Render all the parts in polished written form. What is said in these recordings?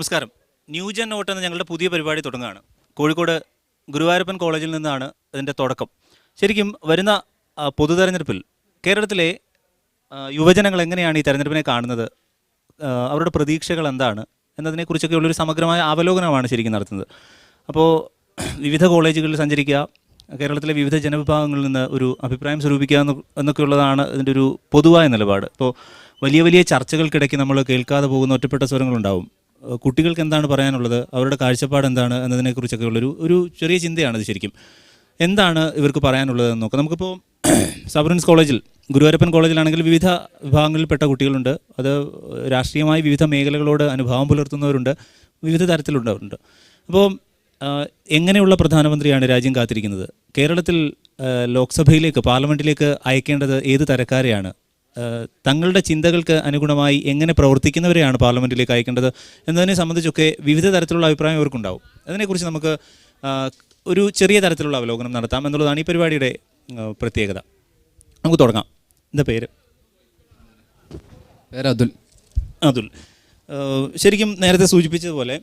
നമസ്കാരം. New gen not എന്ന ഞങ്ങളുടെ പുതിയ പരിപാടി തുടങ്ങുകയാണ്. കോഴിക്കോട് ഗുരുവായൂരപ്പൻ കോളേജിൽ നിന്നാണ് ഇതിൻ്റെ തുടക്കം. ശരിക്കും വരുന്ന പൊതു തെരഞ്ഞെടുപ്പിൽ കേരളത്തിലെ യുവജനങ്ങൾ എങ്ങനെയാണ് ഈ തെരഞ്ഞെടുപ്പിനെ കാണുന്നത്, അവരുടെ പ്രതീക്ഷകൾ എന്താണ് എന്നതിനെക്കുറിച്ചൊക്കെ ഉള്ളൊരു സമഗ്രമായ അവലോകനമാണ് ശരിക്കും നടത്തുന്നത്. അപ്പോൾ വിവിധ കോളേജുകളിൽ സഞ്ചരിക്കുക, കേരളത്തിലെ വിവിധ ജനവിഭാഗങ്ങളിൽ നിന്ന് ഒരു അഭിപ്രായം സ്വരൂപിക്കുക എന്നൊക്കെയുള്ളതാണ് ഇതിൻ്റെ ഒരു പൊതുവായ നിലപാട്. ഇപ്പോൾ വലിയ വലിയ ചർച്ചകൾക്കിടയ്ക്ക് നമ്മൾ കേൾക്കാതെ പോകുന്ന ഒറ്റപ്പെട്ട സ്വരങ്ങളുണ്ടാവും. കുട്ടികൾക്ക് എന്താണ് പറയാനുള്ളത്, അവരുടെ കാഴ്ചപ്പാട് എന്താണ് എന്നതിനെക്കുറിച്ചൊക്കെ ഉള്ളൊരു ചെറിയ ചിന്തയാണിത്. ശരിക്കും എന്താണ് ഇവർക്ക് പറയാനുള്ളതെന്ന് നോക്കാം. നമുക്കിപ്പോൾ സബർജൻസ് കോളേജിൽ, ഗുരുവായൂരപ്പൻ കോളേജിലാണെങ്കിൽ വിവിധ വിഭാഗങ്ങളിൽപ്പെട്ട കുട്ടികളുണ്ട്. അത് രാഷ്ട്രീയമായി വിവിധ മേഖലകളോട് അനുഭാവം പുലർത്തുന്നവരുണ്ട്, വിവിധ തരത്തിലുള്ളവരുണ്ട്. അപ്പോൾ എങ്ങനെയുള്ള പ്രധാനമന്ത്രിയാണ് രാജ്യം കാത്തിരിക്കുന്നത്? കേരളത്തിൽ ലോക്സഭയിലേക്ക്, പാർലമെൻറ്റിലേക്ക് അയക്കേണ്ടത് ഏത് തരക്കാരെയാണ്? തങ്ങളുടെ ചിന്തകൾക്ക് അനുഗുണമായി എങ്ങനെ പ്രവർത്തിക്കുന്നവരെയാണ് പാർലമെൻറ്റിലേക്ക് അയക്കേണ്ടത് എന്നതിനെ സംബന്ധിച്ചൊക്കെ വിവിധ തരത്തിലുള്ള അഭിപ്രായം ഇവർക്കുണ്ടാവും. അതിനെക്കുറിച്ച് നമുക്ക് ഒരു ചെറിയ തരത്തിലുള്ള അവലോകനം നടത്താം എന്നുള്ളതാണ് ഈ പരിപാടിയുടെ പ്രത്യേകത. നമുക്ക് തുടങ്ങാം. എന്താ പേര്? അതുൽ. ശരിക്കും നേരത്തെ സൂചിപ്പിച്ചതുപോലെ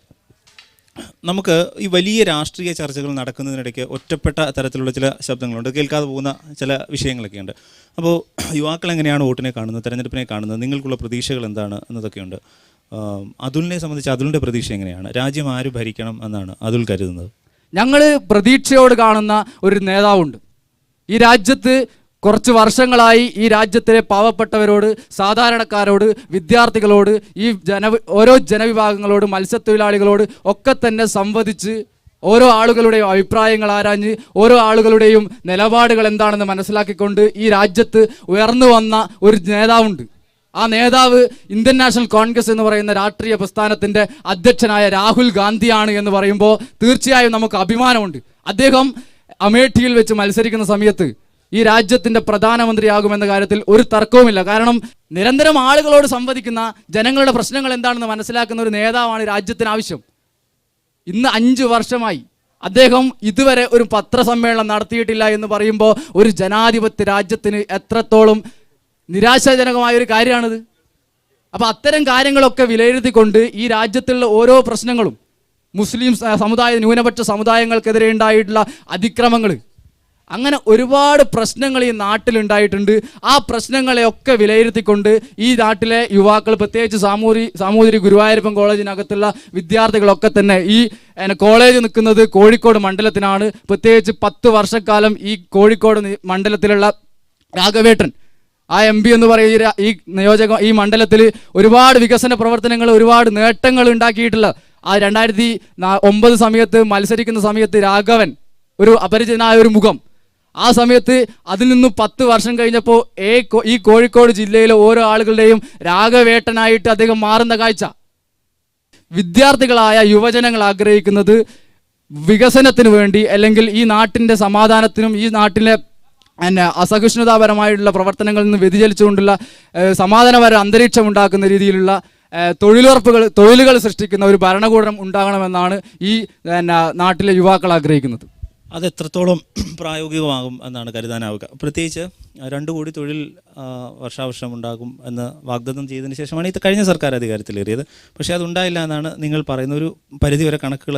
നമുക്ക് ഈ വലിയ രാഷ്ട്രീയ ചർച്ചകൾ നടക്കുന്നതിനിടയ്ക്ക് ഒറ്റപ്പെട്ട തരത്തിലുള്ള ചില ശബ്ദങ്ങളുണ്ട്, കേൾക്കാതെ പോകുന്ന ചില വിഷയങ്ങളൊക്കെയുണ്ട്. അപ്പോൾ യുവാക്കൾ എങ്ങനെയാണ് വോട്ടിനെ കാണുന്നത്, തെരഞ്ഞെടുപ്പിനെ കാണുന്നത്, നിങ്ങൾക്കുള്ള പ്രതീക്ഷകൾ എന്താണ് എന്നതൊക്കെയുണ്ട്. അതുലിനെ സംബന്ധിച്ച് അതുലിൻ്റെ പ്രതീക്ഷ എങ്ങനെയാണ്? രാജ്യം ആര് ഭരിക്കണം എന്നാണ് അതുൽ കരുതുന്നത്? ഞങ്ങൾ പ്രതീക്ഷയോട് കാണുന്ന ഒരു നേതാവുണ്ട്. ഈ രാജ്യത്ത് കുറച്ച് വർഷങ്ങളായി ഈ രാജ്യത്തിലെ പാവപ്പെട്ടവരോട്, സാധാരണക്കാരോട്, വിദ്യാർത്ഥികളോട്, ഈ ഓരോ ജനവിഭാഗങ്ങളോട്, മത്സ്യത്തൊഴിലാളികളോട് ഒക്കെ തന്നെ സംവദിച്ച് ഓരോ ആളുകളുടെയും അഭിപ്രായങ്ങൾ ആരാഞ്ഞ് ഓരോ ആളുകളുടെയും നിലപാടുകൾ എന്താണെന്ന് മനസ്സിലാക്കിക്കൊണ്ട് ഈ രാജ്യത്ത് ഉയർന്നു വന്ന ഒരു നേതാവുണ്ട്. ആ നേതാവ് ഇന്ത്യൻ നാഷണൽ കോൺഗ്രസ് എന്ന് പറയുന്ന രാഷ്ട്രീയ പ്രസ്ഥാനത്തിൻ്റെ അധ്യക്ഷനായ രാഹുൽ ഗാന്ധിയാണ് എന്ന് പറയുമ്പോൾ തീർച്ചയായും നമുക്ക് അഭിമാനമുണ്ട്. അദ്ദേഹം അമേഠിയിൽ വെച്ച് മത്സരിക്കുന്ന സമയത്ത് ഈ രാജ്യത്തിൻ്റെ പ്രധാനമന്ത്രിയാകുമെന്ന കാര്യത്തിൽ ഒരു തർക്കവുമില്ല. കാരണം നിരന്തരം ആളുകളോട് സംവദിക്കുന്ന, ജനങ്ങളുടെ പ്രശ്നങ്ങൾ എന്താണെന്ന് മനസ്സിലാക്കുന്ന ഒരു നേതാവാണ് രാജ്യത്തിന് ആവശ്യം. ഇന്ന് 5 വർഷമായി അദ്ദേഹം ഇതുവരെ ഒരു പത്രസമ്മേളനം നടത്തിയിട്ടില്ല എന്ന് പറയുമ്പോൾ ഒരു ജനാധിപത്യ രാജ്യത്തിന് എത്രത്തോളം നിരാശാജനകമായ ഒരു കാര്യമാണിത്. അപ്പോൾ അത്തരം കാര്യങ്ങളൊക്കെ വിലയിരുത്തിക്കൊണ്ട് ഈ രാജ്യത്തുള്ള ഓരോ പ്രശ്നങ്ങളും, മുസ്ലിം ന്യൂനപക്ഷ സമുദായങ്ങൾക്കെതിരെ ഉണ്ടായിട്ടുള്ള അതിക്രമങ്ങൾ, അങ്ങനെ ഒരുപാട് പ്രശ്നങ്ങൾ ഈ നാട്ടിലുണ്ടായിട്ടുണ്ട്. ആ പ്രശ്നങ്ങളെയൊക്കെ വിലയിരുത്തിക്കൊണ്ട് ഈ നാട്ടിലെ യുവാക്കൾ, പ്രത്യേകിച്ച് സാമൂതിരി ഗുരുവായൂരപ്പൻ കോളേജിനകത്തുള്ള വിദ്യാർത്ഥികളൊക്കെ തന്നെ, ഈ കോളേജ് നിൽക്കുന്നത് കോഴിക്കോട് മണ്ഡലത്തിനാണ്. പ്രത്യേകിച്ച് 10 വർഷക്കാലം ഈ കോഴിക്കോട് മണ്ഡലത്തിലുള്ള രാഘവേട്ടൻ, ആ MP എന്ന് പറയുന്ന ഈ മണ്ഡലത്തിൽ ഒരുപാട് വികസന പ്രവർത്തനങ്ങൾ, ഒരുപാട് നേട്ടങ്ങൾ ഉണ്ടാക്കിയിട്ടുള്ള, ആ 2009 സമയത്ത് മത്സരിക്കുന്ന സമയത്ത് രാഘവൻ ഒരു അപരിചിതനായ ഒരു മുഖം, ആ സമയത്ത് അതിൽ നിന്നും 10 വർഷം കഴിഞ്ഞപ്പോൾ ഈ കോഴിക്കോട് ജില്ലയിലെ ഓരോ ആളുകളുടെയും രാഘവേട്ടനായിട്ട് അദ്ദേഹം മാറുന്ന കാഴ്ച. വിദ്യാർത്ഥികളായ യുവജനങ്ങൾ ആഗ്രഹിക്കുന്നത് വികസനത്തിന് വേണ്ടി, അല്ലെങ്കിൽ ഈ നാട്ടിൻ്റെ സമാധാനത്തിനും ഈ നാട്ടിലെ അസഹിഷ്ണുതാപരമായിട്ടുള്ള പ്രവർത്തനങ്ങളിൽ നിന്ന് വ്യതിചലിച്ചുകൊണ്ടുള്ള സമാധാനപര അന്തരീക്ഷം ഉണ്ടാക്കുന്ന രീതിയിലുള്ള തൊഴിലുകൾ സൃഷ്ടിക്കുന്ന ഒരു ഭരണകൂടം ഉണ്ടാകണമെന്നാണ് ഈ നാട്ടിലെ യുവാക്കൾ ആഗ്രഹിക്കുന്നത്. അത് എത്രത്തോളം പ്രായോഗികമാകും എന്നാണ് കരുതാനാവുക? പ്രത്യേകിച്ച് 2 കോടി തൊഴിൽ വർഷാവർഷം ഉണ്ടാകും എന്ന് വാഗ്ദത്തം ചെയ്തതിന് ശേഷമാണ് ഇത് കഴിഞ്ഞ സർക്കാർ അധികാരത്തിലേറിയത്. പക്ഷേ അതുണ്ടായില്ല എന്നാണ് നിങ്ങൾ പറയുന്ന ഒരു പരിധിവരെ കണക്കുകൾ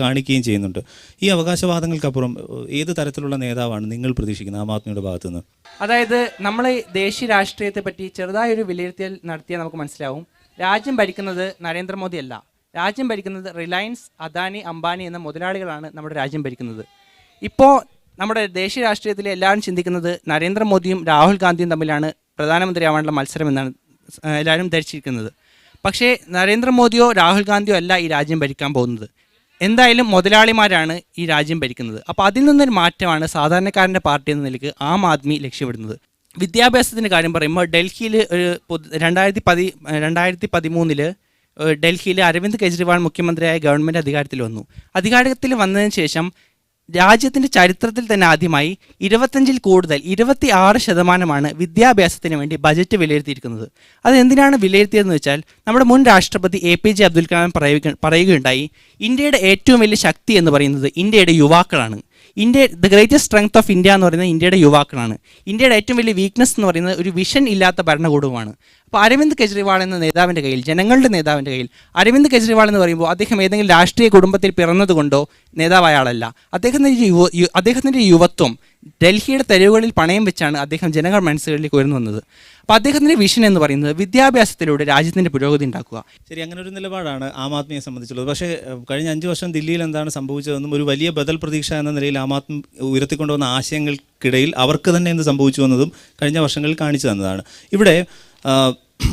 കാണിക്കുകയും ചെയ്യുന്നുണ്ട്. ഈ അവകാശവാദങ്ങൾക്കപ്പുറം ഏത് തരത്തിലുള്ള നേതാവാണ് നിങ്ങൾ പ്രതീക്ഷിക്കുന്നത് ആം ആദ്മിയുടെ ഭാഗത്തു നിന്ന്? അതായത് നമ്മൾ ദേശീയ രാഷ്ട്രീയത്തെ പറ്റി ചെറുതായൊരു വിലയിരുത്തൽ നടത്തിയാൽ നമുക്ക് മനസ്സിലാവും, രാജ്യം ഭരിക്കുന്നത് നരേന്ദ്രമോദി അല്ല. രാജ്യം ഭരിക്കുന്നത് റിലയൻസ്, അദാനി, അംബാനി എന്ന മുതലാളികളാണ് നമ്മുടെ രാജ്യം ഭരിക്കുന്നത്. ഇപ്പോൾ നമ്മുടെ ദേശീയ രാഷ്ട്രീയത്തിൽ എല്ലാവരും ചിന്തിക്കുന്നത് നരേന്ദ്രമോദിയും രാഹുൽ ഗാന്ധിയും തമ്മിലാണ് പ്രധാനമന്ത്രിയാവാനുള്ള മത്സരം എന്നാണ് എല്ലാവരും ധരിച്ചിരിക്കുന്നത്. പക്ഷേ നരേന്ദ്രമോദിയോ രാഹുൽ ഗാന്ധിയോ അല്ല ഈ രാജ്യം ഭരിക്കാൻ പോകുന്നത്. എന്തായാലും മുതലാളിമാരാണ് ഈ രാജ്യം ഭരിക്കുന്നത്. അപ്പോൾ അതിൽ നിന്നൊരു മാറ്റമാണ് സാധാരണക്കാരൻ്റെ പാർട്ടി എന്ന നിലയ്ക്ക് ആം ആദ്മി ലക്ഷ്യമിടുന്നത്. വിദ്യാഭ്യാസത്തിൻ്റെ കാര്യം പറയുമ്പോൾ ഡൽഹിയിൽ 2013 ഡൽഹിയിൽ അരവിന്ദ് കെജ്രിവാൾ മുഖ്യമന്ത്രിയായ ഗവൺമെൻറ് അധികാരത്തിൽ വന്നു. അധികാരത്തിൽ വന്നതിന് ശേഷം രാജ്യത്തിൻ്റെ ചരിത്രത്തിൽ തന്നെ ആദ്യമായി 25-ൽ കൂടുതൽ 26% വിദ്യാഭ്യാസത്തിന് വേണ്ടി ബജറ്റ് വിലയിരുത്തിയിരിക്കുന്നത്. അതെന്തിനാണ് വിലയിരുത്തിയതെന്ന് വെച്ചാൽ, നമ്മുടെ മുൻ രാഷ്ട്രപതി APJ അബ്ദുൽ കലാം പറയുകയുണ്ടായി, ഇന്ത്യയുടെ ഏറ്റവും വലിയ ശക്തി എന്ന് പറയുന്നത് ഇന്ത്യയുടെ യുവാക്കളാണ്. The greatest strength of India എന്ന് പറയുന്നത് ഇന്ത്യയുടെ യുവാക്കളാണ്. ഇന്ത്യയുടെ ഏറ്റവും വലിയ വീക്ക്നെസ് എന്ന് പറയുന്നത് ഒരു വിഷൻ ഇല്ലാത്ത ഭരണകൂടവുമാണ്. അപ്പോൾ അരവിന്ദ് കെജ്രിവാൾ എന്ന നേതാവിൻ്റെ കയ്യിൽ, ജനങ്ങളുടെ നേതാവിൻ്റെ കയ്യിൽ, അരവിന്ദ് കെജ്രിവാൾ എന്ന് പറയുമ്പോൾ അദ്ദേഹം ഏതെങ്കിലും രാഷ്ട്രീയ കുടുംബത്തിൽ പിറന്നതുകൊണ്ടോ നേതാവായ ആളല്ല. അദ്ദേഹത്തിൻ്റെ യുവത്വം ഡൽഹിയുടെ തെരുവുകളിൽ പണയം വെച്ചാണ് അദ്ദേഹം ജനങ്ങൾ മനസ്സുകളിലേക്ക് ഉയർന്നു വന്നത്. അപ്പോൾ അദ്ദേഹത്തിൻ്റെ വിഷൻ എന്ന് പറയുന്നത് വിദ്യാഭ്യാസത്തിലൂടെ രാജ്യത്തിൻ്റെ പുരോഗതി ഉണ്ടാക്കുക. ശരി, അങ്ങനെ ഒരു നിലപാടാണ് ആം ആദ്മിയെ സംബന്ധിച്ചുള്ളത്. പക്ഷേ കഴിഞ്ഞ 5 വർഷം ദില്ലിയിൽ എന്താണ് സംഭവിച്ചതെന്നും ഒരു വലിയ ബദൽ പ്രതീക്ഷ എന്ന നിലയിൽ ആം ആദ്മി ഉയർത്തിക്കൊണ്ടുവന്ന ആശയങ്ങൾക്കിടയിൽ അവർക്ക് തന്നെ എന്ത് സംഭവിച്ചു എന്നതും കഴിഞ്ഞ വർഷങ്ങളിൽ കാണിച്ചു തന്നതാണ്. ഇവിടെ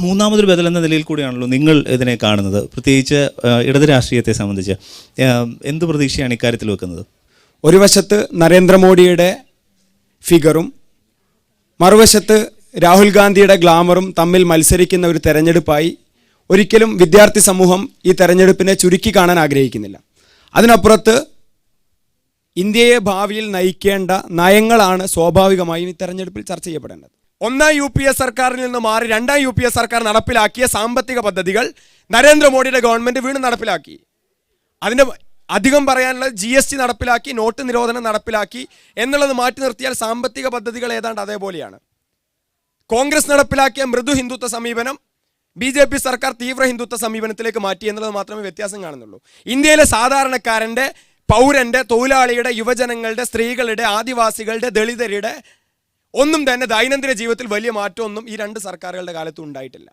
മൂന്നാമതൊരു ബദൽ എന്ന നിലയിൽ കൂടിയാണല്ലോ നിങ്ങൾ ഇതിനെ കാണുന്നത്, പ്രത്യേകിച്ച് ഇടത് രാഷ്ട്രീയത്തെ സംബന്ധിച്ച് എന്ത് പ്രതീക്ഷയാണ് ഇക്കാര്യത്തിൽ വെക്കുന്നത്? ഒരു വശത്ത് നരേന്ദ്രമോദിയുടെ ഫിഗറും മറുവശത്ത് രാഹുൽ ഗാന്ധിയുടെ ഗ്ലാമറും തമ്മിൽ മത്സരിക്കുന്ന ഒരു തെരഞ്ഞെടുപ്പായി ഒരിക്കലും വിദ്യാർത്ഥി സമൂഹം ഈ തെരഞ്ഞെടുപ്പിനെ ചുരുക്കി കാണാൻ ആഗ്രഹിക്കുന്നില്ല. അതിനപ്പുറത്ത് ഇന്ത്യയെ ഭാവിയിൽ നയിക്കേണ്ട നയങ്ങളാണ് സ്വാഭാവികമായും ഈ തെരഞ്ഞെടുപ്പിൽ ചർച്ച ചെയ്യപ്പെടേണ്ടത്. ഒന്നാം UPA സർക്കാരിൽ നിന്ന് മാറി രണ്ടാം UPA സർക്കാർ നടപ്പിലാക്കിയ സാമ്പത്തിക പദ്ധതികൾ നരേന്ദ്രമോദിയുടെ ഗവൺമെൻറ് വീണ്ടും നടപ്പിലാക്കി. അതിൻ്റെ അധികം പറയാനുള്ളത് GST നടപ്പിലാക്കി, നോട്ട് നിരോധനം നടപ്പിലാക്കി എന്നുള്ളത് മാറ്റി നിർത്തിയാൽ സാമ്പത്തിക പദ്ധതികൾ ഏതാണ്ട് അതേപോലെയാണ്. കോൺഗ്രസ് നടപ്പിലാക്കിയ മൃദു ഹിന്ദുത്വ സമീപനം BJP സർക്കാർ തീവ്ര ഹിന്ദുത്വ സമീപനത്തിലേക്ക് മാറ്റി എന്നുള്ളത് മാത്രമേ വ്യത്യാസം കാണുന്നുള്ളൂ. ഇന്ത്യയിലെ സാധാരണക്കാരൻ്റെ, പൗരൻ്റെ, തൊഴിലാളിയുടെ, യുവജനങ്ങളുടെ, സ്ത്രീകളുടെ, ആദിവാസികളുടെ, ദളിതരുടെ ഒന്നും തന്നെ ദൈനംദിന ജീവിതത്തിൽ വലിയ മാറ്റമൊന്നും ഈ 2 സർക്കാരുകളുടെ കാലത്തും ഉണ്ടായിട്ടില്ല.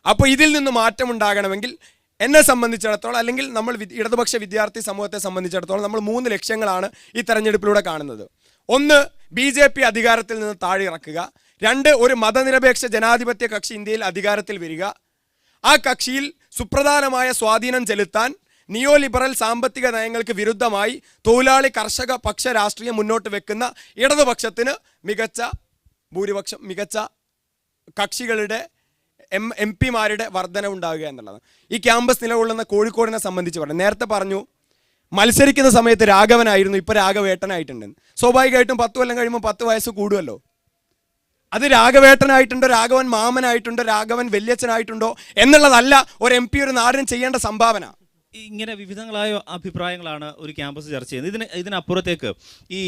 അപ്പോൾ ഇതിൽ നിന്ന് മാറ്റം ഉണ്ടാകണമെങ്കിൽ എന്നെ സംബന്ധിച്ചിടത്തോളം, അല്ലെങ്കിൽ നമ്മൾ ഇടതുപക്ഷ വിദ്യാർത്ഥി സമൂഹത്തെ സംബന്ധിച്ചിടത്തോളം നമ്മൾ 3 ലക്ഷ്യങ്ങളാണ് ഈ തെരഞ്ഞെടുപ്പിലൂടെ കാണുന്നത്. 1, BJP അധികാരത്തിൽ നിന്ന് താഴെ ഇറക്കുക. 2, ഒരു മതനിരപേക്ഷ ജനാധിപത്യ കക്ഷി ഇന്ത്യയിൽ അധികാരത്തിൽ വരിക. ആ കക്ഷിയിൽ സുപ്രധാനമായ സ്വാധീനം ചെലുത്താൻ നിയോ ലിബറൽ സാമ്പത്തിക നയങ്ങൾക്ക് വിരുദ്ധമായി തൊഴിലാളി കർഷക പക്ഷ രാഷ്ട്രീയം മുന്നോട്ട് വെക്കുന്ന ഇടതുപക്ഷത്തിന് മികച്ച ഭൂരിപക്ഷം, മികച്ച കക്ഷികളുടെ MP-മാരുടെ വർധന ഉണ്ടാവുക എന്നുള്ളതാണ്. ഈ ക്യാമ്പസ് നിലകൊള്ളുന്ന കോഴിക്കോടിനെ സംബന്ധിച്ച് പറഞ്ഞു. നേരത്തെ പറഞ്ഞു മത്സരിക്കുന്ന സമയത്ത് രാഘവനായിരുന്നു, ഇപ്പോൾ രാഘവേട്ടനായിട്ടുണ്ടെന്ന്. സ്വാഭാവികമായിട്ടും 10 കൊല്ലം കഴിയുമ്പോൾ 10 വയസ്സ് കൂടുമല്ലോ. അത് രാഘവേട്ടനായിട്ടുണ്ടോ, രാഘവൻ മാമനായിട്ടുണ്ടോ, രാഘവൻ വല്യച്ഛനായിട്ടുണ്ടോ എന്നുള്ളതല്ല ഒരു MP ഒരു നാടിന് ചെയ്യേണ്ട സംഭാവന. ഇങ്ങനെ വിവിധങ്ങളായ അഭിപ്രായങ്ങളാണ് ഒരു ക്യാമ്പസ് ചർച്ച ചെയ്യുന്നത്. ഇതിനപ്പുറത്തേക്ക് ഈ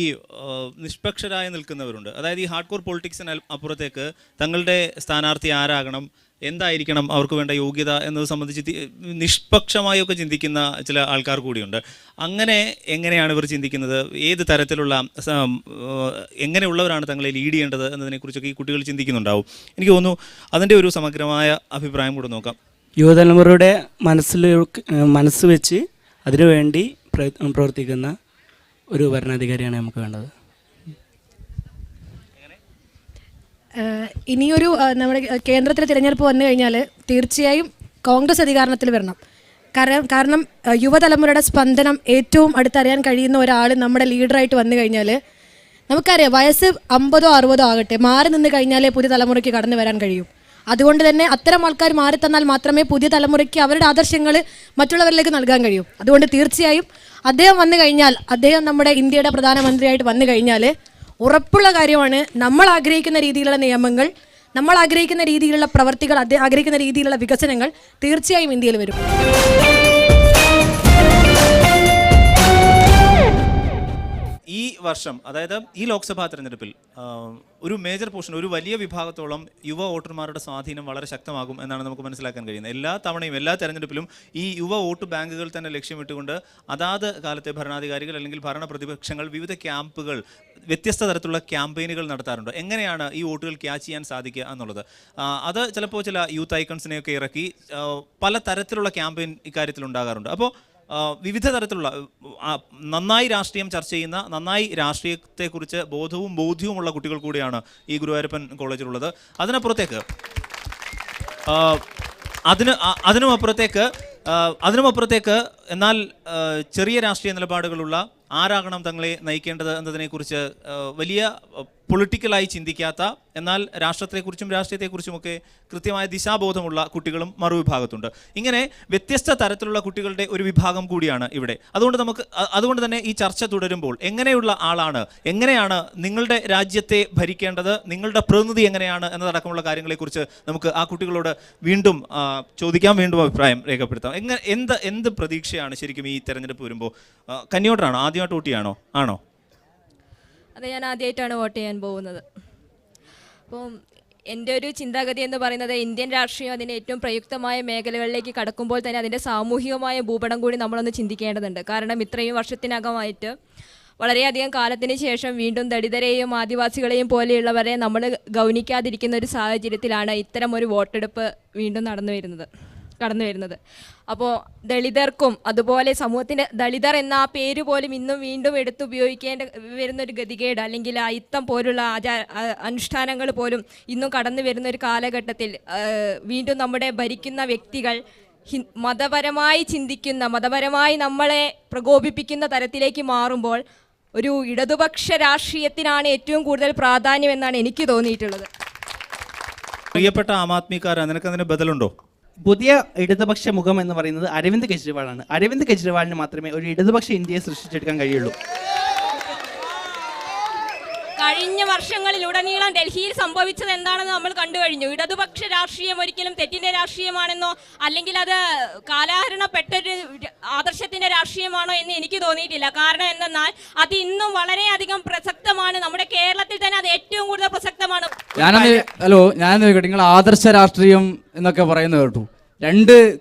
നിഷ്പക്ഷരായി നിൽക്കുന്നവരുണ്ട്. അതായത് ഈ ഹാർഡ് കോർ പൊളിറ്റിക്സിന് അപ്പുറത്തേക്ക് തങ്ങളുടെ സ്ഥാനാർത്ഥി ആരാകണം, എന്തായിരിക്കണം അവർക്ക് വേണ്ട യോഗ്യത എന്നത് സംബന്ധിച്ച് നിഷ്പക്ഷമായൊക്കെ ചിന്തിക്കുന്ന ചില ആൾക്കാർ കൂടിയുണ്ട്. അങ്ങനെ എങ്ങനെയാണ് ഇവർ ചിന്തിക്കുന്നത്? ഏത് തരത്തിലുള്ള എങ്ങനെയുള്ളവരാണ് തങ്ങളെ ലീഡ് ചെയ്യേണ്ടത് എന്നതിനെക്കുറിച്ചൊക്കെ ഈ കുട്ടികൾ ചിന്തിക്കുന്നുണ്ടാവും. എനിക്ക് തോന്നുന്നു അതിൻ്റെ ഒരു സമഗ്രമായ അഭിപ്രായം കൂടെ നോക്കാം. യുവതലമുറയുടെ മനസ്സ് വെച്ച് അതിനുവേണ്ടി പ്രവർത്തിക്കുന്ന ഒരു ഭരണാധികാരിയാണ് നമുക്ക് വേണ്ടത്. ഇനിയൊരു നമ്മുടെ കേന്ദ്രത്തിലെ തിരഞ്ഞെടുപ്പ് വന്നു കഴിഞ്ഞാൽ തീർച്ചയായും കോൺഗ്രസ് അധികാരത്തിൽ വരണം. കാരണം യുവതലമുറയുടെ സ്പന്ദനം ഏറ്റവും അടുത്തറിയാൻ കഴിയുന്ന ഒരാൾ നമ്മുടെ ലീഡറായിട്ട് വന്നു കഴിഞ്ഞാൽ നമുക്കറിയാം, വയസ്സ് 50ഓ 60ഓ ആകട്ടെ, മാറി നിന്ന് കഴിഞ്ഞാലേ പുതിയ തലമുറയ്ക്ക് കടന്നു വരാൻ കഴിയും. അതുകൊണ്ട് തന്നെ അത്തരം ആൾക്കാർ മാറി തന്നാൽ മാത്രമേ പുതിയ തലമുറയ്ക്ക് അവരുടെ ആദർശങ്ങൾ മറ്റുള്ളവരിലേക്ക് നൽകാൻ കഴിയൂ. അതുകൊണ്ട് തീർച്ചയായും അദ്ദേഹം വന്നു കഴിഞ്ഞാൽ, അദ്ദേഹം നമ്മുടെ ഇന്ത്യയുടെ പ്രധാനമന്ത്രിയായിട്ട് വന്നു കഴിഞ്ഞാൽ ഉറപ്പുള്ള കാര്യമാണ്, നമ്മൾ ആഗ്രഹിക്കുന്ന രീതിയിലുള്ള നിയമങ്ങൾ, നമ്മൾ ആഗ്രഹിക്കുന്ന രീതിയിലുള്ള പ്രവർത്തികൾ, ആഗ്രഹിക്കുന്ന രീതിയിലുള്ള വികസനങ്ങൾ തീർച്ചയായും ഇന്ത്യയിൽ വരും. ഈ വർഷം, അതായത് ഈ ലോക്സഭാ തെരഞ്ഞെടുപ്പിൽ ഒരു മേജർ പോർഷൻ, ഒരു വലിയ വിഭാഗത്തോളം യുവ വോട്ടർമാരുടെ സ്വാധീനം വളരെ ശക്തമാകും എന്നാണ് നമുക്ക് മനസ്സിലാക്കാൻ കഴിയുന്നത്. എല്ലാ തവണയും എല്ലാ തെരഞ്ഞെടുപ്പിലും ഈ യുവ വോട്ട് ബാങ്കുകൾ തന്നെ ലക്ഷ്യമിട്ടുകൊണ്ട് അതാത് കാലത്തെ ഭരണാധികാരികൾ അല്ലെങ്കിൽ ഭരണ പ്രതിപക്ഷങ്ങൾ വിവിധ ക്യാമ്പുകൾ, വ്യത്യസ്ത തരത്തിലുള്ള ക്യാമ്പയിനുകൾ നടത്താറുണ്ട്. എങ്ങനെയാണ് ഈ വോട്ടുകൾ ക്യാച്ച് ചെയ്യാൻ സാധിക്കുക എന്നുള്ളത്, അത് ചിലപ്പോൾ ചില യൂത്ത് ഐക്കൺസിനെയൊക്കെ ഇറക്കി പല തരത്തിലുള്ള ക്യാമ്പയിൻ ഇക്കാര്യത്തിൽ ഉണ്ടാകാറുണ്ട്. അപ്പോൾ വിവിധ തരത്തിലുള്ള നന്നായി രാഷ്ട്രീയം ചർച്ച ചെയ്യുന്ന, നന്നായി രാഷ്ട്രീയത്തെക്കുറിച്ച് ബോധവും ബോധ്യവുമുള്ള കുട്ടികൾ കൂടിയാണ് ഈ ഗുരുവായൂരപ്പൻ കോളേജിലുള്ളത്. അതിനുമപ്പുറത്തേക്ക് എന്നാൽ ചെറിയ രാഷ്ട്രീയ നിലപാടുകളുള്ള ആരാകണം തങ്ങളെ നയിക്കേണ്ടത് എന്നതിനെക്കുറിച്ച് വലിയ പൊളിറ്റിക്കലായി ചിന്തിക്കാത്ത, എന്നാൽ രാഷ്ട്രത്തെക്കുറിച്ചും രാഷ്ട്രീയത്തെക്കുറിച്ചുമൊക്കെ കൃത്യമായ ദിശാബോധമുള്ള കുട്ടികളും മറുവിഭാഗത്തുണ്ട്. ഇങ്ങനെ വ്യത്യസ്ത തരത്തിലുള്ള കുട്ടികളുടെ ഒരു വിഭാഗം കൂടിയാണ് ഇവിടെ. അതുകൊണ്ട് തന്നെ ഈ ചർച്ച തുടരുമ്പോൾ എങ്ങനെയുള്ള ആളാണ്, എങ്ങനെയാണ് നിങ്ങളുടെ രാജ്യത്തെ ഭരിക്കേണ്ടത്, നിങ്ങളുടെ പ്രതിനിധി എങ്ങനെയാണ് എന്നതടക്കമുള്ള കാര്യങ്ങളെക്കുറിച്ച് നമുക്ക് ആ കുട്ടികളോട് വീണ്ടും ചോദിക്കാം, വീണ്ടും അഭിപ്രായം രേഖപ്പെടുത്താം. എന്ത് പ്രതീക്ഷയാണ് ശരിക്കും ഈ തെരഞ്ഞെടുപ്പ് വരുമ്പോൾ? കന്യോട്ടറാണോ, ആദ്യമായിട്ട് വോട്ട് ചെയ്യാണോ? ആണോ? അതെ, ഞാൻ ആദ്യമായിട്ടാണ് വോട്ട് ചെയ്യാൻ പോകുന്നത്. അപ്പം എൻ്റെ ഒരു ചിന്താഗതി എന്ന് പറയുന്നത് ഇന്ത്യൻ രാഷ്ട്രീയം അതിൻ്റെ ഏറ്റവും പ്രയുക്തമായ മേഖലകളിലേക്ക് കടക്കുമ്പോൾ തന്നെ അതിൻ്റെ സാമൂഹികമായ ഭൂപടം കൂടി നമ്മളൊന്ന് ചിന്തിക്കേണ്ടതുണ്ട്. കാരണം ഇത്രയും വർഷത്തിനകമായിട്ട് വളരെയധികം കാലത്തിന് ശേഷം വീണ്ടും ദളിതരെയും ആദിവാസികളെയും പോലെയുള്ളവരെ നമ്മൾ ഗൗനിക്കാതിരിക്കുന്ന ഒരു സാഹചര്യത്തിലാണ് ഇത്തരം ഒരു വോട്ടെടുപ്പ് വീണ്ടും കടന്നു വരുന്നത്. അപ്പോൾ ദളിതർക്കും അതുപോലെ സമൂഹത്തിൻ്റെ ദളിതർ എന്ന ആ പേര് പോലും ഇന്നും വീണ്ടും എടുത്തുപയോഗിക്കേണ്ട വരുന്നൊരു ഗതികേട്, അല്ലെങ്കിൽ അയിത്തം പോലുള്ള അനുഷ്ഠാനങ്ങൾ പോലും ഇന്നും കടന്നു വരുന്ന ഒരു കാലഘട്ടത്തിൽ വീണ്ടും നമ്മുടെ ഭരിക്കുന്ന വ്യക്തികൾ മതപരമായി ചിന്തിക്കുന്ന, മതപരമായി നമ്മളെ പ്രകോപിപ്പിക്കുന്ന തരത്തിലേക്ക് മാറുമ്പോൾ ഒരു ഇടതുപക്ഷ രാഷ്ട്രീയത്തിനാണ് ഏറ്റവും കൂടുതൽ പ്രാധാന്യം എന്നാണ് എനിക്ക് തോന്നിയിട്ടുള്ളത്. പ്രിയപ്പെട്ട ആം ആദ്മിക്കാരാ, നിനക്ക് അതിന് ബദലുണ്ടോ? പുതിയ ഇടതുപക്ഷ മുഖം എന്ന് പറയുന്നത് അരവിന്ദ് കെജ്രിവാളാണ്. അരവിന്ദ് കെജ്രിവാളിന് മാത്രമേ ഒരു ഇടതുപക്ഷ ഇന്ത്യയെ സൃഷ്ടിച്ചെടുക്കാൻ കഴിയുള്ളൂ. കഴിഞ്ഞ വർഷങ്ങളിലുടനീളം ഡൽഹിയിൽ സംഭവിച്ചത് എന്താണെന്ന് നമ്മൾ കണ്ടു കഴിഞ്ഞു. ഇടതുപക്ഷ രാഷ്ട്രീയം ഒരിക്കലും തെറ്റിൻ്റെ രാഷ്ട്രീയമാണെന്നോ അല്ലെങ്കിൽ അത് കാലഹരണപ്പെട്ടൊരു ആദർശത്തിൻ്റെ രാഷ്ട്രീയമാണോ എന്ന് എനിക്ക് തോന്നിയിട്ടില്ല. കാരണം എന്തെന്നാൽ അത് ഇന്നും വളരെയധികം പ്രസക്തമാണ്. നമ്മുടെ കേരളത്തിൽ തന്നെ അത് ഏറ്റവും കൂടുതൽ പ്രസക്തമാണ്. ഞാനൊന്ന് കേട്ടു, നിങ്ങൾ ആദർശ രാഷ്ട്രീയം എന്നൊക്കെ പറയുന്നത് കേട്ടു.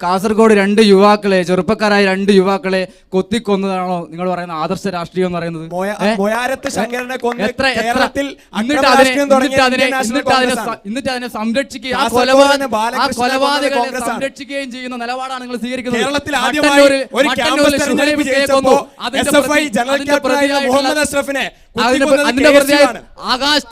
കാസർഗോഡ് 2 യുവാക്കളെ, ചെറുപ്പക്കാരായ 2 യുവാക്കളെ കൊത്തിക്കൊന്നതാണോ നിങ്ങൾ പറയുന്ന ആദർശ രാഷ്ട്രീയം എന്ന് പറയുന്നത്? എന്നിട്ട് അതിനെ സംരക്ഷിക്കുകയും ആ കൊലപാതകങ്ങളെ സംരക്ഷിക്കുകയും ചെയ്യുന്ന നിലപാടാണ് നിങ്ങൾ സ്വീകരിക്കുന്നത്. ആകാശ്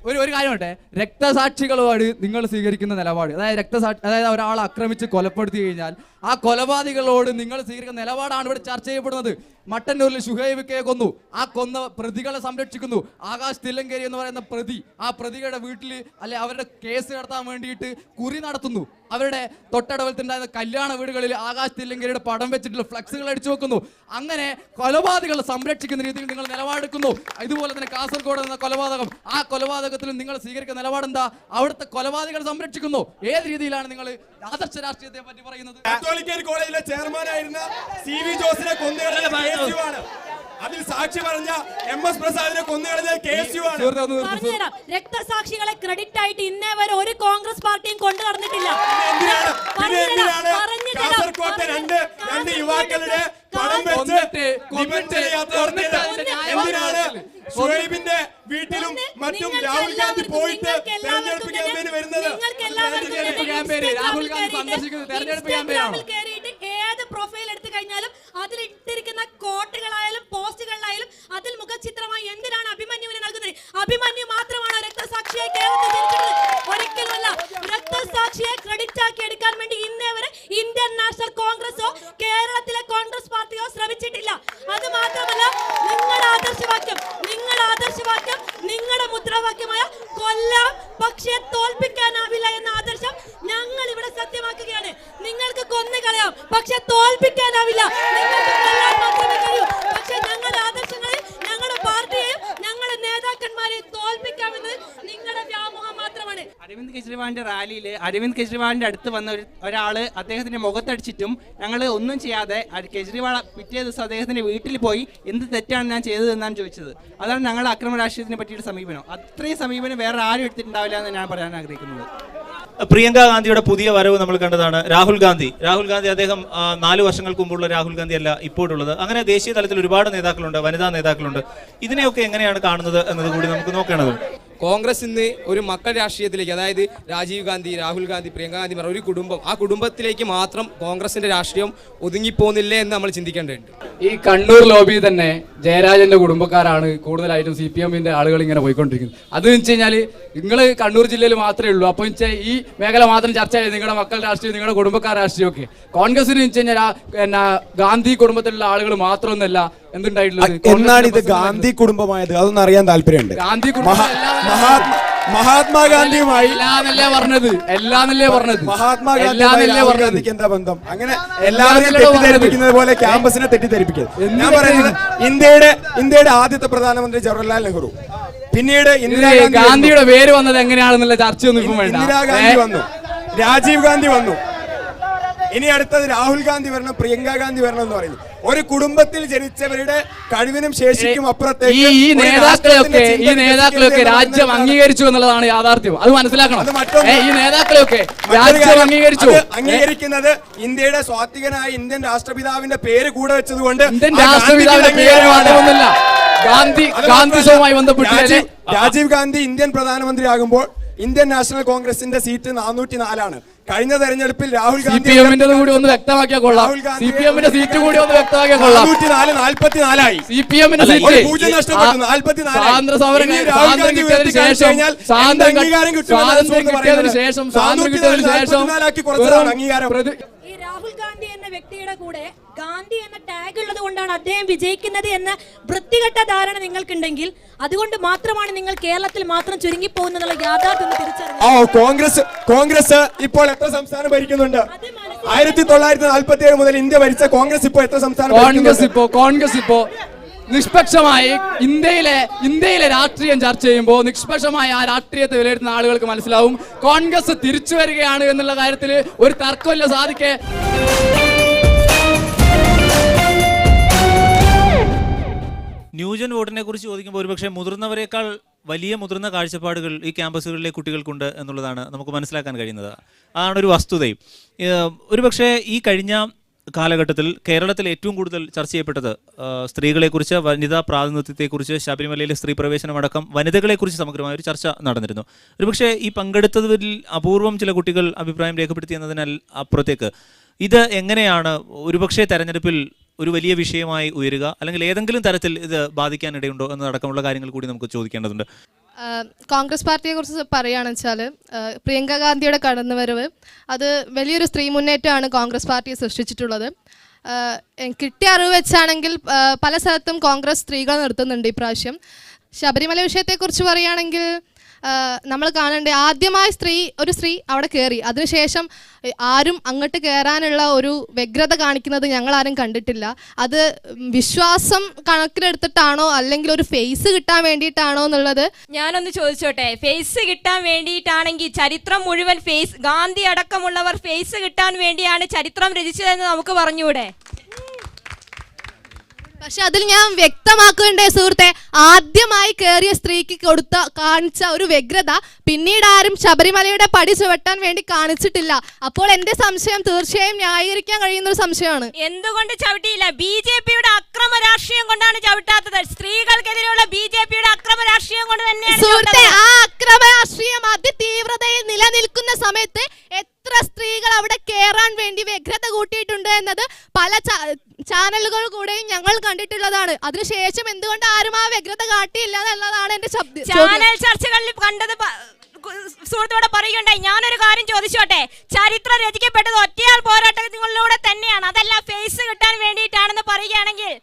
ഒരു കാര്യമാട്ടെ, രക്തസാക്ഷികളോട് നിങ്ങൾ സ്വീകരിക്കുന്ന നിലപാട്, അതായത് ഒരാളെ ആക്രമിച്ച് കൊലപ്പെടുത്തി കഴിഞ്ഞാൽ ആ കൊലപാതകളോട് നിങ്ങൾ സ്വീകരിക്കുന്ന നിലപാടാണ് ഇവിടെ ചർച്ച ചെയ്യപ്പെടുന്നത്. മട്ടന്നൂരിൽ ഷുഹൈബ് കെ കൊന്നു, ആ കൊന്ന പ്രതികളെ സംരക്ഷിക്കുന്നു. ആകാശ് തില്ലങ്കേരി എന്ന് പറയുന്ന പ്രതി, ആ പ്രതികളുടെ വീട്ടിൽ അല്ലെ അവരുടെ കേസ് നടത്താൻ വേണ്ടിയിട്ട് കുറി നടത്തുന്നു. അവരുടെ തൊട്ടടവലത്തുണ്ടായിരുന്ന കല്യാണ വീടുകളിൽ ആകാശ് തില്ലങ്കേരിയുടെ പടം വെച്ചിട്ടുള്ള ഫ്ലക്സുകൾ അടിച്ചു വെക്കുന്നു. അങ്ങനെ കൊലപാതകളെ സംരക്ഷിക്കുന്ന രീതിയിൽ നിങ്ങൾ നിലപാടെടുക്കുന്നു. ഇതുപോലെ തന്നെ കാസർഗോഡ് എന്ന കൊലപാതകം, ആ കൊലപാതകത്തിൽ നിങ്ങൾ സ്വീകരിക്കുന്ന നിലപാടെന്താ? അവിടുത്തെ കൊലപാതകളെ സംരക്ഷിക്കുന്നു. ഏത് രീതിയിലാണ് നിങ്ങൾ ആദർശ രാഷ്ട്രീയത്തെ പറ്റി പറയുന്നത്? കോളേജിലെ ചെയർമാനായിരുന്ന CV ജോസിനെ കൊന്നുകളഞ്ഞ KSU ആണ്. അതിൽ സാക്ഷി പറഞ്ഞ MS പ്രസാദിനെ കൊന്നുകളഞ്ഞ KSU ആണ്. രക്തസാക്ഷികളെ ക്രെഡിറ്റ് ആയിട്ട് ഇന്നേ വരെ ഒരു കോൺഗ്രസ് പാർട്ടിയും കൊണ്ടു നടന്നിട്ടില്ല. കാസർകോട്ടെ രണ്ട് യുവാക്കളുടെ പടം വെച്ച് എന്തിനാണ് ഷുഹൈബിന്റെ വീട്ടിലും മറ്റും രാഹുൽ ഗാന്ധി പോയിട്ട് തെരഞ്ഞെടുപ്പ് ക്യാമ്പയിന് വരുന്നത്? രാഹുൽ ഗാന്ധി സന്ദർശിക്കുന്നത് തെരഞ്ഞെടുപ്പ് ക്യാമ്പയിനാണ്. ഏത് പ്രൊഫൈൽ എടുത്തു കഴിഞ്ഞാലും അതിൽ ഇട്ടിരിക്കുന്ന കോട്ടുകളായാലും പോസ്റ്റുകളിലായാലും അതിൽ മുഖചിത്രമായി എന്തിനാണ് അഭിമന്യുവിനെ നൽകുന്നത്? അഭിമന്യു മാത്രമാണ് രക്തസാക്ഷിയായി കേരളത്തിൽ ജനിച്ചിട്ടുള്ളത്. ഒരിക്കലുമല്ല. രക്തസാക്ഷിയെ ക്രെഡിറ്റ് ആക്കി എടുക്കാൻ വേണ്ടി ഇന്നേ വരെ ഇന്ത്യൻ നാഷണൽ കോൺഗ്രസോ കേരളത്തിലെ കോൺഗ്രസ് പാർട്ടിയോ ശ്രമിച്ചിട്ടില്ല. അത് മാത്രമല്ല, നിങ്ങളുടെ ആദർശവാക്യം, നിങ്ങളുടെ മുദ്രാവാക്യമായ കൊല്ലാം പക്ഷേ തോൽപ്പിക്കാനാവില്ല എന്ന ആദർശം ഞങ്ങൾ ഇവിടെ സത്യമാക്കുകയാണ്. നിങ്ങൾക്ക് കൊന്നുകളയാം, പക്ഷെ തോൽപ്പിക്കാനാവില്ല. നിങ്ങൾക്ക് കൊല്ലാൻ മാത്രമേ കഴിയൂ. പക്ഷെ ഞങ്ങളുടെ ആദർശങ്ങളെ, ഞങ്ങളുടെ പാർട്ടിയെയും ഞങ്ങളുടെ നേതാക്കന്മാരെയും തോൽപ്പിക്കാമെന്നത് നിങ്ങളുടെ വ്യാമോഹം മാത്രമാണ്. അരവിന്ദ് കെജ്രിവാളിന്റെ റാലിയിൽ അരവിന്ദ് കെജ്രിവാളിന്റെ അടുത്ത് വന്ന ഒരാള് അദ്ദേഹത്തിന്റെ മുഖത്തടിച്ചിട്ടും ഞങ്ങൾ ഒന്നും ചെയ്യാതെ കെജ്രിവാൾ പിറ്റേ ദിവസം അദ്ദേഹത്തിന്റെ വീട്ടിൽ പോയി എന്ത് തെറ്റാണ് ഞാൻ ചെയ്തത് എന്നാണ് ചോദിച്ചത്. അതാണ് ഞങ്ങളുടെ അക്രമ രാഷ്ട്രീയത്തിനെ പറ്റിയുള്ള സമീപനം. അത്രയും സമീപനം വേറെ ആരും എടുത്തിട്ടുണ്ടാവില്ല എന്ന് ഞാൻ പറയാൻ ആഗ്രഹിക്കുന്നത്. പ്രിയങ്ക ഗാന്ധിയുടെ പുതിയ വരവ് നമ്മൾ കണ്ടതാണ്. രാഹുൽ ഗാന്ധി അദ്ദേഹം 4 വർഷങ്ങൾക്ക് മുമ്പുള്ള രാഹുൽ ഗാന്ധി അല്ല ഇപ്പോഴുള്ളത്. അങ്ങനെ ദേശീയ തലത്തിൽ ഒരുപാട് നേതാക്കളുണ്ട്, വനിതാ നേതാക്കളുണ്ട്. ഇതിനെയൊക്കെ എങ്ങനെയാണ് കാണുന്നത് എന്നത് കൂടി നമുക്ക് നോക്കേണ്ടതുണ്ട്. കോൺഗ്രസ് ഇന്ന് ഒരു മക്കൾ രാഷ്ട്രീയത്തിലേക്ക്, അതായത് രാജീവ് ഗാന്ധി, രാഹുൽ ഗാന്ധി, പ്രിയങ്ക ഗാന്ധി ഒരു കുടുംബം, ആ കുടുംബത്തിലേക്ക് മാത്രം കോൺഗ്രസിന്റെ രാഷ്ട്രീയം ഒതുങ്ങിപ്പോകുന്നില്ലേ എന്ന് നമ്മൾ ചിന്തിക്കേണ്ടതുണ്ട്. ഈ കണ്ണൂർ ലോബി തന്നെ ജയരാജന്റെ കുടുംബക്കാരാണ് കൂടുതലായിട്ടും CPM-ന്റെ ആളുകൾ ഇങ്ങനെ പോയിക്കൊണ്ടിരിക്കുന്നത്. അത് വെച്ച് കഴിഞ്ഞാൽ നിങ്ങൾ കണ്ണൂർ ജില്ലയിൽ മാത്രമേ ഉള്ളൂ. അപ്പോൾ ഈ മേഖല മാത്രം ചർച്ച ചെയ്ത് നിങ്ങളുടെ മക്കൾ രാഷ്ട്രീയം, നിങ്ങളുടെ കുടുംബക്കാർ രാഷ്ട്രീയം ഒക്കെ. കോൺഗ്രസിന് വെച്ച് കഴിഞ്ഞാൽ ഗാന്ധി കുടുംബത്തിലുള്ള ആളുകൾ മാത്രമൊന്നുമല്ല എന്തുണ്ടായിട്ടുള്ളത്. എന്നാണ് ഇത് ഗാന്ധി കുടുംബമായത്? അതൊന്നും അറിയാൻ താല്പര്യമുണ്ട്. ഗാന്ധി മഹാത്മാഗാന്ധിയുമായി മഹാത്മാഗാന്ധിക്ക് എന്താ ബന്ധം? അങ്ങനെ എല്ലാവരെയും തെറ്റിദ്ധരിപ്പിക്കുന്നത് പോലെ ക്യാമ്പസിനെ തെറ്റിദ്ധരിപ്പിക്കുന്നത്. ഞാൻ പറയുന്നത് ഇന്ത്യയുടെ ആദ്യത്തെ പ്രധാനമന്ത്രി ജവഹർലാൽ നെഹ്റു, പിന്നീട് ഗാന്ധിയുടെ പേര് വന്നത് എങ്ങനെയാണെന്നുള്ള ചർച്ചയൊന്നും ഇപ്പം വേണ്ട. ഇന്ദിരാഗാന്ധി വന്നു, രാജീവ് ഗാന്ധി വന്നു. ഇനി അടുത്തത് രാഹുൽ ഗാന്ധി വരണം, പ്രിയങ്ക ഗാന്ധി വരണം എന്ന് പറയുന്നു. ഒരു കുടുംബത്തിൽ ജനിച്ചവരുടെ കഴിവിനും ശേഷിക്കും അപ്പുറത്തേക്ക് ഈ നേതാക്കളെയൊക്കെ രാജ്യം അംഗീകരിച്ചു എന്നുള്ളതാണ് യാഥാർത്ഥ്യം. അത് മനസ്സിലാക്കണം. ഈ നേതാക്കളെയൊക്കെ രാജ്യം അംഗീകരിച്ചു. അംഗീകരിക്കുന്നത് ഇന്ത്യയുടെ സ്വാത്വികനായ ഇന്ത്യൻ രാഷ്ട്രപിതാവിന്റെ പേര് കൂടെ വെച്ചതുകൊണ്ട് ഇന്ത്യൻ രാഷ്ട്രപിതാവിന്റെ പേര് മാത്രമൊന്നുമില്ല, ഗാന്ധിസവുമായി ബന്ധപ്പെട്ട് രാജീവ് ഗാന്ധി ഇന്ത്യൻ പ്രധാനമന്ത്രിയാകുമ്പോൾ ഇന്ത്യൻ നാഷണൽ കോൺഗ്രസിന്റെ സീറ്റ് 404 കഴിഞ്ഞ തെരഞ്ഞെടുപ്പിൽ രാഹുൽ ഗാന്ധി കൂടി ഒന്ന് വ്യക്തമാക്കിയാൽ കൊള്ളാം. സിപിഎമ്മിന്റെ സീറ്റ് കൂടി ഒന്ന് വ്യക്തമാക്കിയാൽ കൊള്ളാം. 44 സിപിഎമ്മിന്റെ പൂജ്യം നഷ്ടപ്പെട്ടു. 44 സ്വാതന്ത്ര്യ സമരം കിട്ടിയതിനു ശേഷം ഈ രാഹുൽ ഗാന്ധി എന്ന വ്യക്തിയുടെ കൂടെ ഗാന്ധി എന്ന ടാഗ് ഉള്ളത് കൊണ്ടാണ് അദ്ദേഹം വിജയിക്കുന്നത് എന്ന വൃത്തികെട്ട ധാരണ നിങ്ങൾക്കുണ്ടെങ്കിൽ അതുകൊണ്ട് മാത്രമാണ് നിങ്ങൾ കേരളത്തിൽ മാത്രം ചുരുങ്ങി പോകുന്നുള്ള യാഥാർത്ഥ്യം തിരിച്ചറിഞ്ഞത്. കോൺഗ്രസ് ഇപ്പോൾ എത്ര സംസ്ഥാനം ഭരിക്കുന്നുണ്ട്? 1947 മുതൽ ഇന്ത്യ ഭരിച്ച കോൺഗ്രസ് ഇപ്പോൾ എത്ര സംസ്ഥാനം? കോൺഗ്രസ് ഇപ്പോ നിഷ്പക്ഷമായി ഇന്ത്യയിലെ രാഷ്ട്രീയം ചർച്ച ചെയ്യുമ്പോൾ നിഷ്പക്ഷമായ ആ രാഷ്ട്രീയത്തെ വിലയിരുത്തുന്ന ആളുകൾക്ക് മനസ്സിലാവും കോൺഗ്രസ് തിരിച്ചു വരികയാണ് എന്നുള്ള കാര്യത്തിൽ ഒരു തർക്കമില്ല. സാധിക്കെ ന്യൂജൻ വോട്ടിനെ കുറിച്ച് ചോദിക്കുമ്പോൾ ഒരുപക്ഷെ മുതിർന്നവരെക്കാൾ വലിയ മുതിർന്ന കാഴ്ചപ്പാടുകൾ ഈ ക്യാമ്പസുകളിലെ കുട്ടികൾക്കുണ്ട് എന്നുള്ളതാണ് നമുക്ക് മനസ്സിലാക്കാൻ കഴിയുന്നത്. അതാണ് ഒരു വസ്തുതയും. ഒരുപക്ഷെ ഈ കഴിഞ്ഞ കാലഘട്ടത്തിൽ കേരളത്തിൽ ഏറ്റവും കൂടുതൽ ചർച്ച ചെയ്യപ്പെട്ടത് സ്ത്രീകളെക്കുറിച്ച്, വനിതാ പ്രാതിനിധ്യത്തെക്കുറിച്ച്, ശബരിമലയിലെ സ്ത്രീ പ്രവേശനമടക്കം വനിതകളെക്കുറിച്ച് സമഗ്രമായ ഒരു ചർച്ച നടന്നിരുന്നു. ഒരുപക്ഷെ ഈ പങ്കെടുത്തതിൽ അപൂർവം ചില കുട്ടികൾ അഭിപ്രായം രേഖപ്പെടുത്തി എന്നതിനാൽ അപ്പുറത്തേക്ക് ഇത് എങ്ങനെയാണ് ഒരുപക്ഷെ തെരഞ്ഞെടുപ്പിൽ ഒരു വലിയ വിഷയമായി ഉയരുക, അല്ലെങ്കിൽ ഏതെങ്കിലും തരത്തിൽ ഇത് ബാധിക്കാനിടയുണ്ടോ എന്നതടക്കമുള്ള കാര്യങ്ങൾ കൂടി നമുക്ക് ചോദിക്കേണ്ടതുണ്ട്. കോൺഗ്രസ് പാർട്ടിയെക്കുറിച്ച് പറയുകയാണെന്ന് വെച്ചാൽ പ്രിയങ്ക ഗാന്ധിയുടെ കടന്നുവരവ് അത് വലിയൊരു സ്ത്രീ മുന്നേറ്റമാണ് കോൺഗ്രസ് പാർട്ടിയെ സൃഷ്ടിച്ചിട്ടുള്ളത്. കിട്ടിയ അറിവ് വെച്ചാണെങ്കിൽ പല സ്ഥലത്തും കോൺഗ്രസ് സ്ത്രീകളെ നിർത്തുന്നുണ്ട് ഇപ്രാവശ്യം. ശബരിമല വിഷയത്തെക്കുറിച്ച് പറയുകയാണെങ്കിൽ നമ്മൾ കാണേണ്ട ആദ്യമായി ഒരു സ്ത്രീ അവിടെ കയറി, അതിനുശേഷം ആരും അങ്ങോട്ട് കയറാനുള്ള ഒരു വ്യഗ്രത കാണിക്കുന്നത് ഞങ്ങൾ ആരും കണ്ടിട്ടില്ല. അത് വിശ്വാസം കണക്കിലെടുത്തിട്ടാണോ അല്ലെങ്കിൽ ഒരു ഫേസ് കിട്ടാൻ വേണ്ടിയിട്ടാണോ എന്നുള്ളത് ഞാനൊന്ന് ചോദിച്ചോട്ടെ. ഫേസ് കിട്ടാൻ വേണ്ടിയിട്ടാണെങ്കിൽ ചരിത്രം മുഴുവൻ ഗാന്ധി അടക്കമുള്ളവർ ഫേസ് കിട്ടാൻ വേണ്ടിയാണ് ചരിത്രം രചിച്ചതെന്ന് നമുക്ക് പറഞ്ഞൂടെ? പക്ഷെ അതിൽ ഞാൻ വ്യക്തമാക്കേണ്ടേ സുഹൃത്തെ, ആദ്യമായി കയറിയ സ്ത്രീക്ക് കാണിച്ച ഒരു വ്യഗ്രത പിന്നീട് ആരും ശബരിമലയുടെ പടി ചുവട്ടാൻ വേണ്ടി കാണിച്ചിട്ടില്ല. അപ്പോൾ എന്റെ സംശയം തീർച്ചയായും ന്യായീകരിക്കാൻ കഴിയുന്ന ഒരു സംശയമാണ്. എന്തുകൊണ്ട് ചവിട്ടിയില്ല? ബിജെപിയുടെ അക്രമ രാഷ്ട്രീയം കൊണ്ടാണ് ചവിട്ടാത്തത്. സ്ത്രീകൾക്കെതിരെയുള്ള ബിജെപിയുടെ അക്രമ രാഷ്ട്രീയം കൊണ്ട് തന്നെയാണ് സുഹൃത്തെ. ആ അക്രമ രാഷ്ട്രീയം അതിതീവ്രതയിൽ നിലനിൽക്കുന്ന സമയത്ത് എത്ര സ്ത്രീകൾ അവിടെ കയറാൻ വേണ്ടി വ്യഗ്രത കൂട്ടിയിട്ടുണ്ട് എന്നത് പല ചാനലുകൾ കൂടെയും ഞങ്ങൾ കണ്ടിട്ടുള്ളതാണ്. അതിനുശേഷം എന്തുകൊണ്ട് ആരും ആ വ്യഗ്രത കാട്ടിയില്ല എന്നുള്ളതാണ് എന്റെ ശബ്ദം. ചാനൽ ചർച്ചകളിൽ കണ്ടത് സുഹൃത്തോടെ പറയുകയുണ്ടായി. ഞാനൊരു കാര്യം ചോദിച്ചോട്ടെ. ചരിത്രം രചിക്കപ്പെട്ടത് ഒറ്റയാൾ പോരാട്ടങ്ങളിലൂടെ തന്നെയാണ്, അതല്ല ഫേസ് കിട്ടാൻ വേണ്ടിയിട്ടാണെന്ന് പറയുകയാണെങ്കിൽ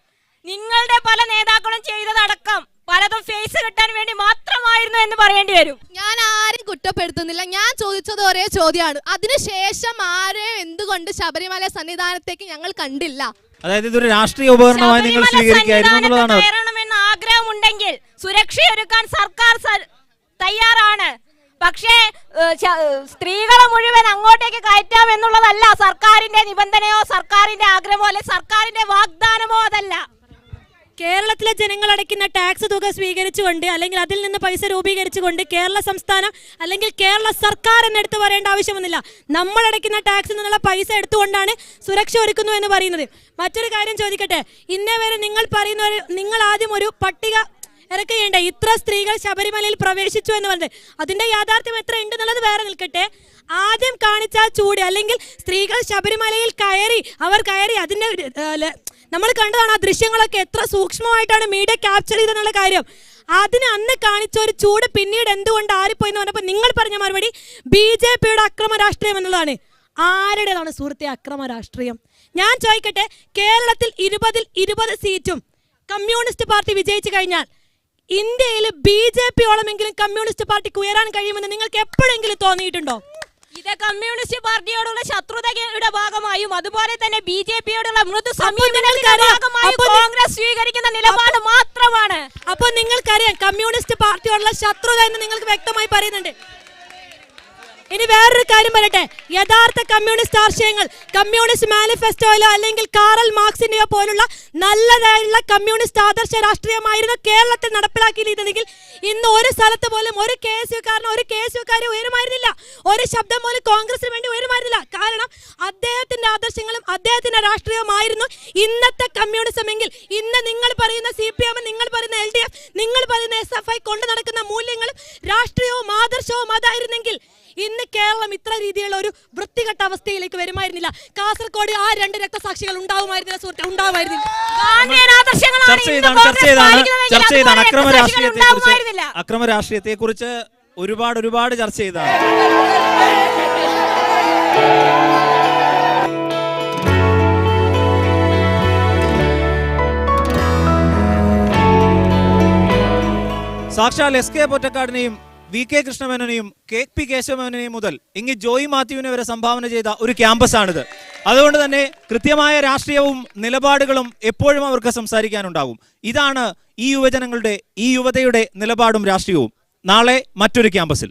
നിങ്ങളുടെ പല നേതാക്കളും ചെയ്തതടക്കം പലതും ഫേസ് കിട്ടാൻ വേണ്ടി മാത്രമായിരുന്നു എന്ന് പറയേണ്ടി വരും. ഞാൻ ആരും കുറ്റപ്പെടുത്തുന്നില്ല. ഞാൻ ചോദിച്ചത് ഒരേ ചോദ്യമാണ്. അതിനുശേഷം ആരെയും എന്തുകൊണ്ട് ശബരിമല സന്നിധാനത്തേക്ക് ഞങ്ങൾ കണ്ടില്ല? അതായത് ഇതൊരു രാഷ്ട്രീയ ഉപകരണമായി നിങ്ങൾ സ്വീകരിക്കുകയായിരുന്നു എന്നുള്ളതാണ്. കയറണമെന്ന് ആഗ്രഹമുണ്ടെങ്കിൽ സുരക്ഷയൊരുക്കാൻ സർക്കാർ തയ്യാറാണ്. പക്ഷേ സ്ത്രീകളെ മുഴുവൻ അങ്ങോട്ടേക്ക് കയറ്റാം എന്നുള്ളതല്ല സർക്കാരിന്റെ നിബന്ധനയോ സർക്കാരിന്റെ ആഗ്രഹമോ അല്ലെ സർക്കാരിന്റെ വാഗ്ദാനമോ അതല്ല. കേരളത്തിലെ ജനങ്ങൾ അടയ്ക്കുന്ന ടാക്സ് തുക സ്വീകരിച്ചുകൊണ്ട് അല്ലെങ്കിൽ അതിൽ നിന്ന് പൈസ രൂപീകരിച്ചുകൊണ്ട് കേരള സംസ്ഥാനം അല്ലെങ്കിൽ കേരള സർക്കാർ എന്നെടുത്ത് പറയേണ്ട ആവശ്യമൊന്നുമില്ല. നമ്മൾ അടയ്ക്കുന്ന ടാക്സിൽ നിന്നുള്ള പൈസ എടുത്തുകൊണ്ടാണ് സുരക്ഷ ഒരുക്കുന്നു എന്ന് പറയുന്നത്. മറ്റൊരു കാര്യം ചോദിക്കട്ടെ. ഇന്നേ വരെ നിങ്ങൾ ആദ്യം ഒരു പട്ടിക ഇറക്കുകയുണ്ട്, ഇത്ര സ്ത്രീകൾ ശബരിമലയിൽ പ്രവേശിച്ചു എന്ന് പറഞ്ഞത്. അതിന്റെ യാഥാർത്ഥ്യം എത്ര ഉണ്ടെന്നുള്ളത് വേറെ നിൽക്കട്ടെ. ആദ്യം കാണിച്ച ചൂട് അല്ലെങ്കിൽ സ്ത്രീകൾ ശബരിമലയിൽ കയറി അതിന്റെ നമ്മൾ കണ്ടതാണ്. ആ ദൃശ്യങ്ങളൊക്കെ എത്ര സൂക്ഷ്മമായിട്ടാണ് മീഡിയ ക്യാപ്ചർ ചെയ്തെന്നുള്ള കാര്യം. അതിന് അന്ന് കാണിച്ച ഒരു ചൂട് പിന്നീട് എന്തുകൊണ്ട് ആരിപ്പോയി എന്ന് പറഞ്ഞപ്പോൾ നിങ്ങൾ പറഞ്ഞ മറുപടി ബിജെപിയുടെ അക്രമ രാഷ്ട്രീയം എന്നുള്ളതാണ്. ആരുടേതാണ് സുഹൃത്തെ അക്രമ രാഷ്ട്രീയം? ഞാൻ ചോദിക്കട്ടെ, കേരളത്തിൽ 20 സീറ്റും കമ്മ്യൂണിസ്റ്റ് പാർട്ടി വിജയിച്ചു കഴിഞ്ഞാൽ ഇന്ത്യയിൽ ബിജെപിയോളമെങ്കിലും കമ്മ്യൂണിസ്റ്റ് പാർട്ടിക്ക് ഉയരാൻ കഴിയുമെന്ന് നിങ്ങൾക്ക് എപ്പോഴെങ്കിലും തോന്നിയിട്ടുണ്ടോ? ഇത് കമ്മ്യൂണിസ്റ്റ് പാർട്ടിയോടുള്ള ശത്രുതയുടെ ഭാഗമായും അതുപോലെ തന്നെ ബിജെപിയോടുള്ള മൃദു സമീപനത്തിന്റെ ഭാഗമായും കോൺഗ്രസ് സ്വീകരിക്കുന്ന നിലപാട് മാത്രമാണ്. അപ്പോൾ നിങ്ങൾക്കറിയാം കമ്മ്യൂണിസ്റ്റ് പാർട്ടിയോടുള്ള ശത്രുത എന്ന് നിങ്ങൾക്ക് വ്യക്തമായി പറയുന്നുണ്ട്. ഇനി വേറൊരു കാര്യം പറയട്ടെ, യഥാർത്ഥ കമ്മ്യൂണിസ്റ്റ് ആശയങ്ങൾ കമ്മ്യൂണിസ്റ്റ് മാനിഫെസ്റ്റോയിലോ അല്ലെങ്കിൽ കാറൽ മാർക്സിന്റെയോ പോലുള്ള നല്ലതായുള്ള കമ്മ്യൂണിസ്റ്റ് ആദർശ രാഷ്ട്രീയമായിരുന്നു കേരളത്തിൽ നടപ്പിലാക്കിയിരുന്നെങ്കിൽ ഇന്ന് ഒരു സ്ഥലത്ത് പോലും ഒരു KSUക്കാരനോ ഒരു KSUക്കാരെ ഉയരുമായിരുന്നില്ല, ഒരു ശബ്ദം പോലും കോൺഗ്രസിന് വേണ്ടി ഉയരുമായിരുന്നില്ല. കാരണം അദ്ദേഹത്തിന്റെ ആദർശങ്ങളും അദ്ദേഹത്തിന്റെ രാഷ്ട്രീയവുമായിരുന്നു ഇന്നത്തെ കമ്മ്യൂണിസം എങ്കിൽ ഇന്ന് നിങ്ങൾ പറയുന്ന CPM, നിങ്ങൾ പറയുന്ന LDF, നിങ്ങൾ പറയുന്ന SFI കൊണ്ട് നടക്കുന്ന മൂല്യങ്ങളും രാഷ്ട്രീയവും ആദർശവും അതായിരുന്നെങ്കിൽ ഇന്ന് കേരളം ഇത്ര രീതിയിലുള്ള ഒരു വൃത്തികെട്ട അവസ്ഥയിലേക്ക് വരുമായിരുന്നില്ല. കാസർഗോഡ് ആ 2 രക്തസാക്ഷികൾ ഉണ്ടാവുമായിരുന്നില്ല സുഹൃത്തെ, ഉണ്ടാവുമായിരുന്നില്ല. അക്രമ രാഷ്ട്രീയത്തെ കുറിച്ച് ഒരുപാട് ചർച്ച ചെയ്തതാണ്. സാക്ഷാൽ SK പൊറ്റക്കാടിനെയും VK കൃഷ്ണമേനോനെയും KP കേശവമേനോനെയും മുതൽ ഇങ്ങ് ജോയി മാത്യുവിനെ വരെ സംഭാവന ചെയ്ത ഒരു ക്യാമ്പസാണിത്. അതുകൊണ്ട് തന്നെ കൃത്യമായ രാഷ്ട്രീയവും നിലപാടുകളും എപ്പോഴും അവർക്ക് സംസാരിക്കാനുണ്ടാകും. ഇതാണ് ഈ യുവജനങ്ങളുടെ, ഈ യുവതയുടെ നിലപാടും രാഷ്ട്രീയവും. നാളെ മറ്റൊരു ക്യാമ്പസിൽ.